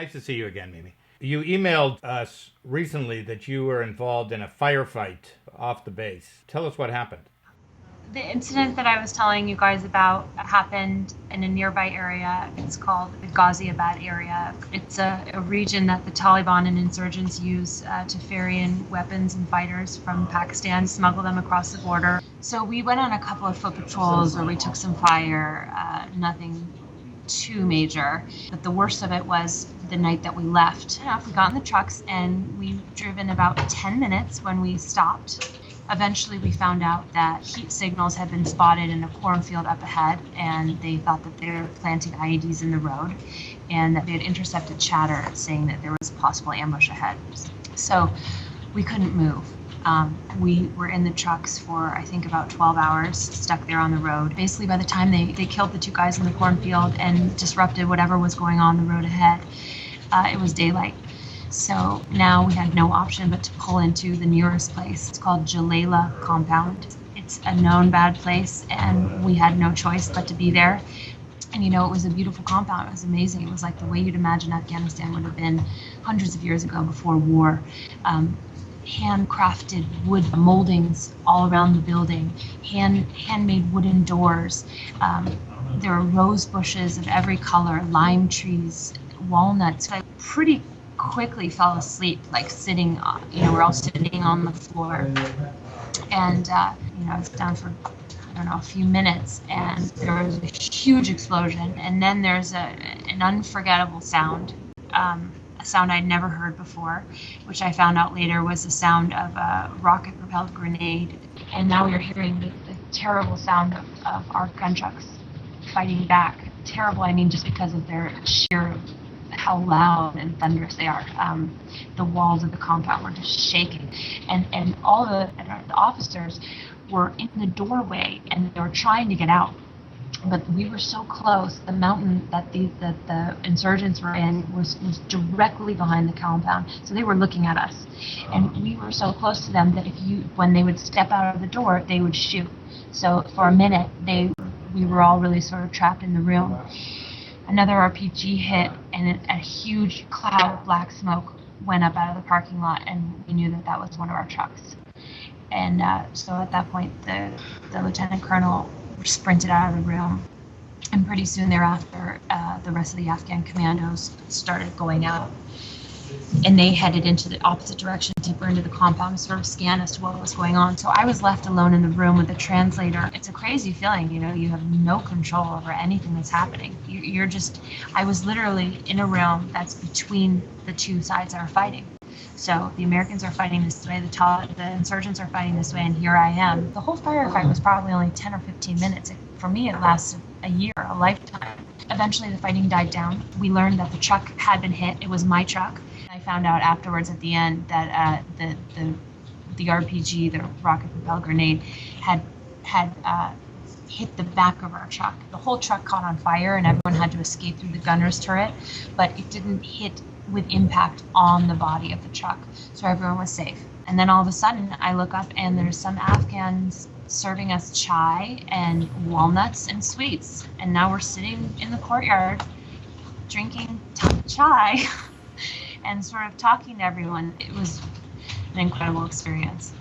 Nice to see you again, Mimi. You emailed us recently that you were involved in a firefight off the base. Tell us what happened. The incident that I was telling you guys about happened in a nearby area. It's called the Ghaziabad area. It's a region that the Taliban and insurgents use to ferry in weapons and fighters from Pakistan, smuggle them across the border. So we went on a couple of foot patrols where we took some fire, nothing too major. But the worst of it was the night that we left. We got in the trucks and we driven about 10 minutes when we stopped. Eventually, we found out that heat signals had been spotted in a cornfield up ahead, and they thought that they were planting IEDs in the road, and that they had intercepted chatter saying that there was a possible ambush ahead. So we couldn't move. We were in the trucks for, I think, about 12 hours, stuck there on the road. Basically, by the time they killed the two guys in the cornfield and disrupted whatever was going on the road ahead, it was daylight. So now we had no option but to pull into the nearest place. It's called Jalala Compound. It's a known bad place, and we had no choice but to be there. And it was a beautiful compound. It was amazing. It was like the way you'd imagine Afghanistan would have been hundreds of years ago before war. Handcrafted wood moldings all around the building, handmade wooden doors. There are rose bushes of every color, lime trees, walnuts. I pretty quickly fell asleep, like sitting, we're all sitting on the floor. And, I was down for, a few minutes, and there was a huge explosion. And then there's an unforgettable sound, a sound I'd never heard before, which I found out later was the sound of a rocket-propelled grenade. And now you're hearing the terrible sound of our gun trucks fighting back. Terrible, just because of their sheer how loud and thunderous they are. The walls of the compound were just shaking, and all the officers were in the doorway and they were trying to get out, but we were so close. The mountain that the insurgents were in was directly behind the compound, so they were looking at us, and we were so close to them that when they would step out of the door, they would shoot. So for a minute, we were all really sort of trapped in the room. Another RPG hit, and a huge cloud of black smoke went up out of the parking lot, and we knew that was one of our trucks. And so at that point, the lieutenant colonel sprinted out of the room, and pretty soon thereafter, the rest of the Afghan commandos started going out. And they headed into the opposite direction, deeper into the compound, to sort of scan as to what was going on. So I was left alone in the room with a translator. It's a crazy feeling, you have no control over anything that's happening. I was literally in a room that's between the two sides that are fighting. So the Americans are fighting this way, the insurgents are fighting this way, and here I am. The whole firefight was probably only 10 or 15 minutes. For me, it lasted a year, a lifetime. Eventually, the fighting died down. We learned that the truck had been hit. It was my truck. I found out afterwards at the end that the RPG, the rocket-propelled grenade, had hit the back of our truck. The whole truck caught on fire, and everyone had to escape through the gunner's turret, but it didn't hit with impact on the body of the truck, so everyone was safe. And then all of a sudden, I look up, and there's some Afghans serving us chai and walnuts and sweets, and now we're sitting in the courtyard drinking chai and sort of talking to everyone. It was an incredible experience.